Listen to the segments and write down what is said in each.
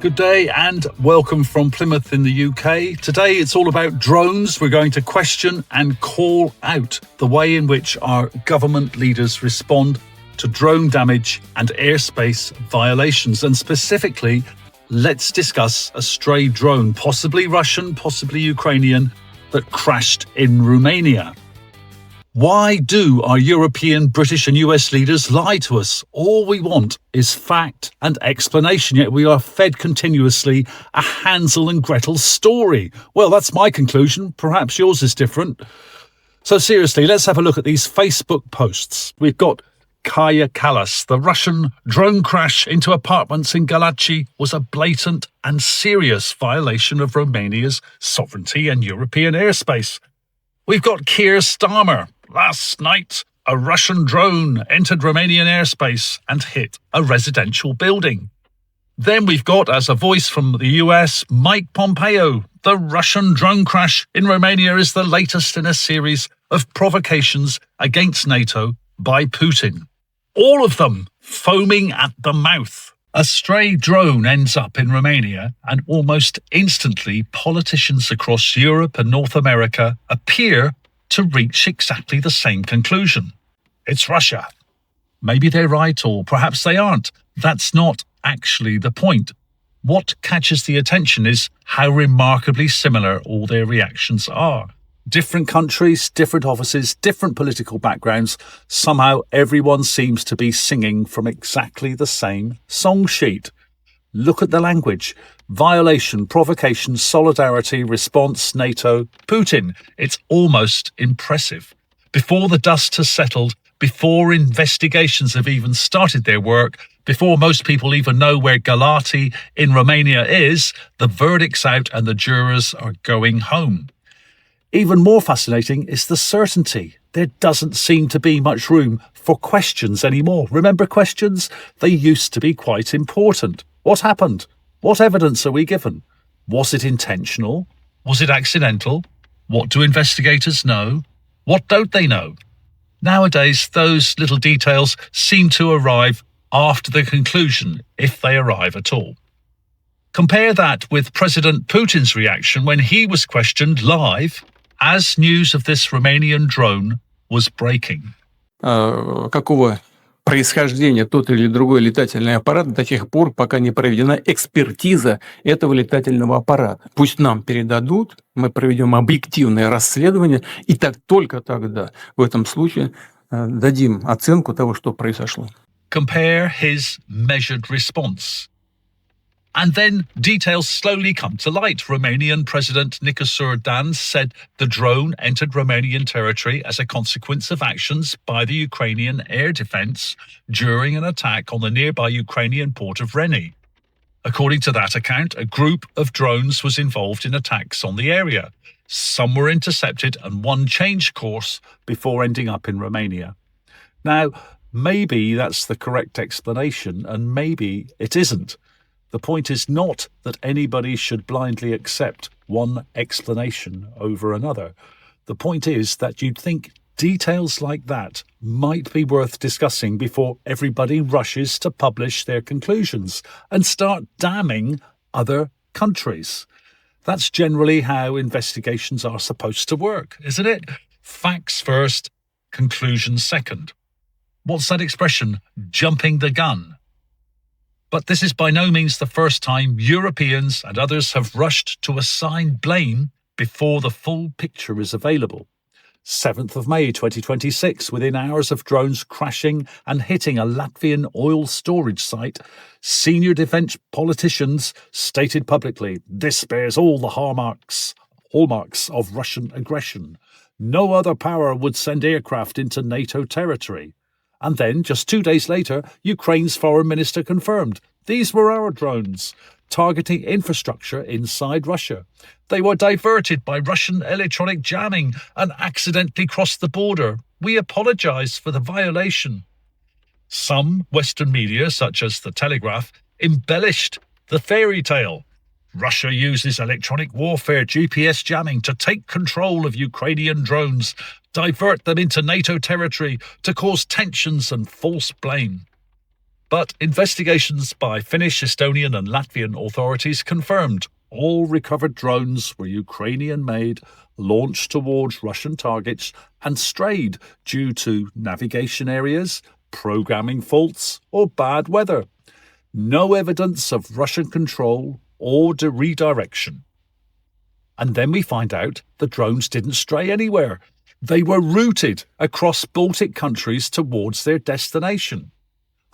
Good day and welcome from Plymouth in the UK. Today it's all about drones. We're going to question and call out the way in which our government leaders respond to drone damage and airspace violations. And specifically, let's discuss a stray drone, possibly Russian, possibly Ukrainian, that crashed in Romania. Why do our European, British and US leaders lie to us? All we want is fact and explanation, yet we are fed continuously a Hansel and Gretel story. Well, that's my conclusion. Perhaps yours is different. So seriously, let's have a look at these Facebook posts. We've got Kaya Kallas. The Russian drone crash into apartments in Galați was a blatant and serious violation of Romania's sovereignty and European airspace. We've got Keir Starmer. Last night, a Russian drone entered Romanian airspace and hit a residential building. Then we've got, as a voice from the US, Mike Pompeo. The Russian drone crash in Romania is the latest in a series of provocations against NATO by Putin. All of them foaming at the mouth. A stray drone ends up in Romania, and almost instantly politicians across Europe and North America appear to reach exactly the same conclusion. It's Russia. Maybe they're right, or perhaps they aren't. That's not actually the point. What catches the attention is how remarkably similar all their reactions are. Different countries, different offices, different political backgrounds. Somehow everyone seems to be singing from exactly the same song sheet. Look at the language. Violation, provocation, solidarity, response, NATO, Putin. It's almost impressive. Before the dust has settled, before investigations have even started their work, before most people even know where Galați in Romania is, the verdict's out and the jurors are going home. Even more fascinating is the certainty. There doesn't seem to be much room for questions anymore. Remember questions? They used to be quite important. What happened? What evidence are we given? Was it intentional? Was it accidental? What do investigators know? What don't they know? Nowadays, those little details seem to arrive after the conclusion, if they arrive at all. Compare that with President Putin's reaction when he was questioned live as news of this Romanian drone was breaking. Какого происхождения тот или другой летательный аппарат до тех пор, пока не проведена экспертиза этого летательного аппарата. Пусть нам передадут, мы проведем объективное расследование, и только тогда в этом случае дадим оценку того, что произошло. Compare his measured response. And then details slowly come to light. Romanian President Nicolae Dan said the drone entered Romanian territory as a consequence of actions by the Ukrainian air defense during an attack on the nearby Ukrainian port of Reni. According to that account, a group of drones was involved in attacks on the area. Some were intercepted and one changed course before ending up in Romania. Now, maybe that's the correct explanation, and maybe it isn't. The point is not that anybody should blindly accept one explanation over another. The point is that you'd think details like that might be worth discussing before everybody rushes to publish their conclusions and start damning other countries. That's generally how investigations are supposed to work, isn't it? Facts first, conclusions second. What's that expression? Jumping the gun. But this is by no means the first time Europeans and others have rushed to assign blame before the full picture is available. 7th of May 2026, within hours of drones crashing and hitting a Latvian oil storage site, senior defence politicians stated publicly, this bears all the hallmarks of Russian aggression. No other power would send aircraft into NATO territory. And then, just 2 days later, Ukraine's foreign minister confirmed these were our drones, targeting infrastructure inside Russia. They were diverted by Russian electronic jamming and accidentally crossed the border. We apologise for the violation. Some Western media, such as The Telegraph, embellished the fairy tale. Russia uses electronic warfare GPS jamming to take control of Ukrainian drones, divert them into NATO territory to cause tensions and false blame. But investigations by Finnish, Estonian and Latvian authorities confirmed all recovered drones were Ukrainian-made, launched towards Russian targets and strayed due to navigation areas, programming faults or bad weather. No evidence of Russian control or redirection. And then we find out the drones didn't stray anywhere. They were routed across Baltic countries towards their destination.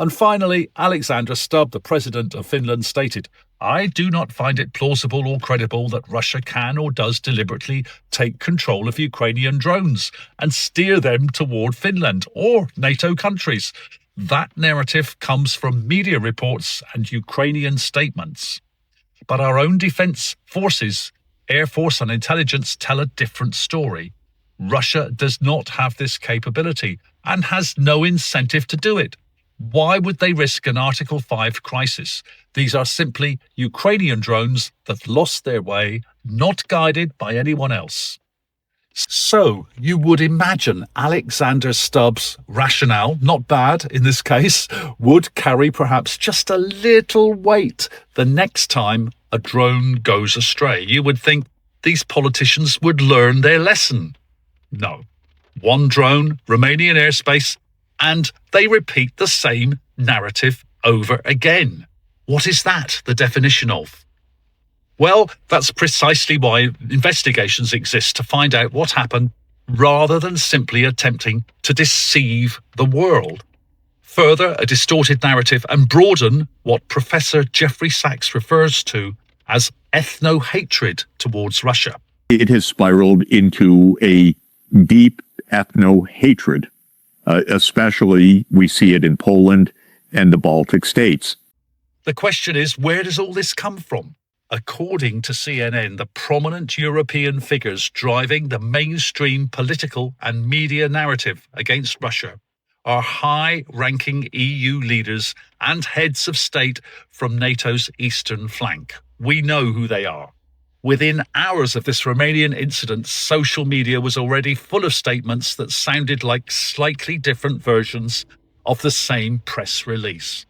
And finally, Alexander Stubb, the president of Finland, stated, "I do not find it plausible or credible that Russia can or does deliberately take control of Ukrainian drones and steer them toward Finland or NATO countries. That narrative comes from media reports and Ukrainian statements. But our own defense forces, Air Force and intelligence tell a different story. Russia does not have this capability and has no incentive to do it. Why would they risk an Article 5 crisis? These are simply Ukrainian drones that lost their way, not guided by anyone else." So you would imagine Alexander Stubb's rationale, not bad in this case, would carry perhaps just a little weight the next time a drone goes astray. You would think these politicians would learn their lesson. No. One drone, Romanian airspace, and they repeat the same narrative over again. What is that the definition of? Well, that's precisely why investigations exist, to find out what happened rather than simply attempting to deceive the world. Further, a distorted narrative and broaden what Professor Jeffrey Sachs refers to as ethno-hatred towards Russia. It has spiraled into a deep ethno-hatred. Especially, we see it in Poland and the Baltic states. The question is, where does all this come from? According to CNN, the prominent European figures driving the mainstream political and media narrative against Russia are high-ranking EU leaders and heads of state from NATO's eastern flank. We know who they are. Within hours of this Romanian incident, social media was already full of statements that sounded like slightly different versions of the same press release.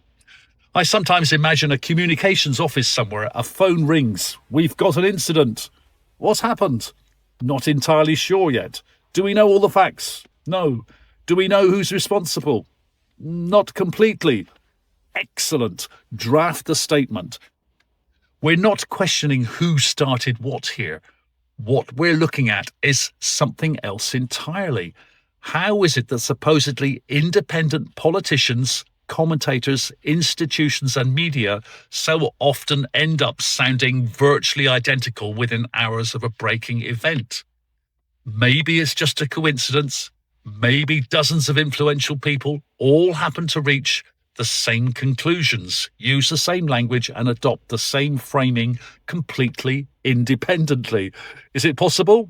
I sometimes imagine a communications office somewhere. A phone rings. "We've got an incident." "What happened?" "Not entirely sure yet." "Do we know all the facts?" "No." "Do we know who's responsible?" "Not completely." Excellent. Draft a statement. We're not questioning who started what here. What we're looking at is something else entirely. How is it that supposedly independent politicians, commentators, institutions and media so often end up sounding virtually identical within hours of a breaking event? Maybe it's just a coincidence. Maybe dozens of influential people all happen to reach the same conclusions, use the same language and adopt the same framing completely independently. Is it possible?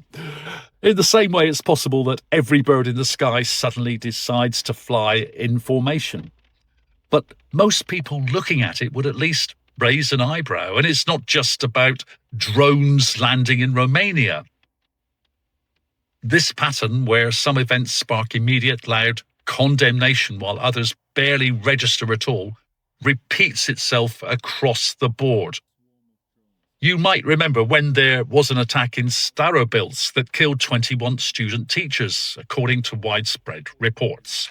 In the same way it's possible that every bird in the sky suddenly decides to fly in formation. But most people looking at it would at least raise an eyebrow, and it's not just about drones landing in Romania. This pattern, where some events spark immediate loud condemnation while others barely register at all, repeats itself across the board. You might remember when there was an attack in Starobilsk that killed 21 student teachers, according to widespread reports.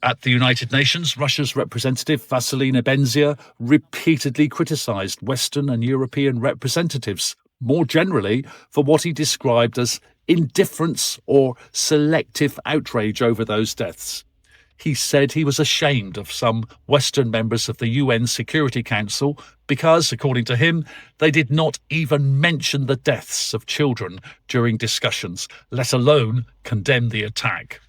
At the United Nations, Russia's representative Vasily Nebenzia repeatedly criticized Western and European representatives, more generally, for what he described as indifference or selective outrage over those deaths. He said he was ashamed of some Western members of the UN Security Council because, according to him, they did not even mention the deaths of children during discussions, let alone condemn the attack.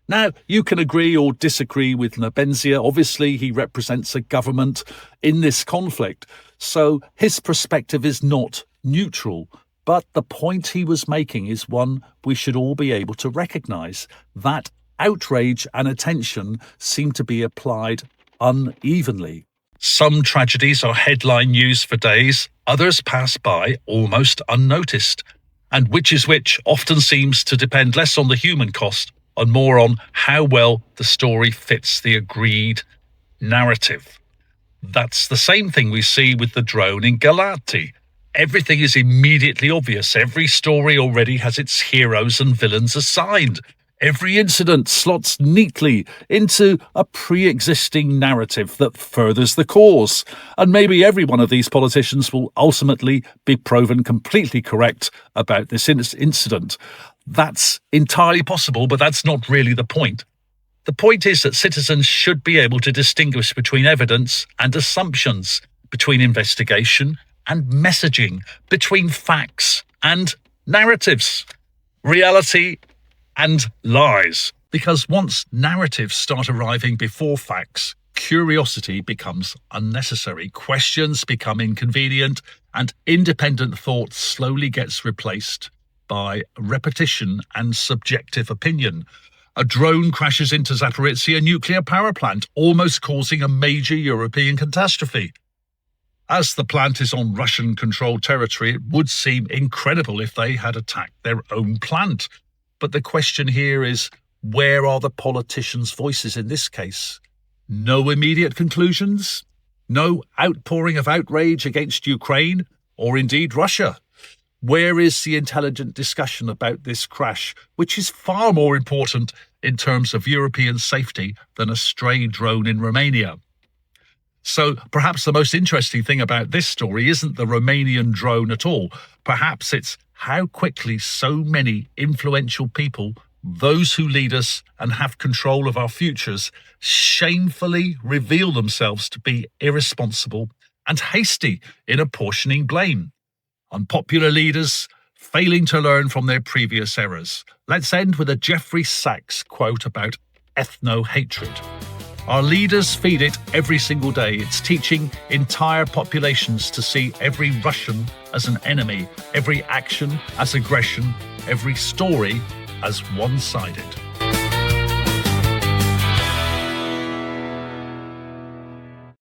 Now, you can agree or disagree with Nebenzia. Obviously, he represents a government in this conflict, so his perspective is not neutral. But the point he was making is one we should all be able to recognise, that outrage and attention seem to be applied unevenly. Some tragedies are headline news for days, others pass by almost unnoticed. And which is which often seems to depend less on the human cost and more on how well the story fits the agreed narrative. That's the same thing we see with the drone in Galati. Everything is immediately obvious. Every story already has its heroes and villains assigned. Every incident slots neatly into a pre-existing narrative that furthers the cause. And maybe every one of these politicians will ultimately be proven completely correct about this incident. That's entirely possible, but that's not really the point. The point is that citizens should be able to distinguish between evidence and assumptions, between investigation and messaging, between facts and narratives, reality and lies. Because once narratives start arriving before facts, curiosity becomes unnecessary, questions become inconvenient, and independent thought slowly gets replaced by repetition and subjective opinion. A drone crashes into Zaporizhzhia nuclear power plant, almost causing a major European catastrophe. As the plant is on Russian-controlled territory, it would seem incredible if they had attacked their own plant. But the question here is, where are the politicians' voices in this case? No immediate conclusions? No outpouring of outrage against Ukraine, or indeed Russia? Where is the intelligent discussion about this crash, which is far more important in terms of European safety than a stray drone in Romania? So perhaps the most interesting thing about this story isn't the Romanian drone at all. Perhaps it's how quickly so many influential people, those who lead us and have control of our futures, shamefully reveal themselves to be irresponsible and hasty in apportioning blame. Unpopular leaders failing to learn from their previous errors. Let's end with a Jeffrey Sachs quote about ethno-hatred. Our leaders feed it every single day. It's teaching entire populations to see every Russian as an enemy, every action as aggression, every story as one-sided.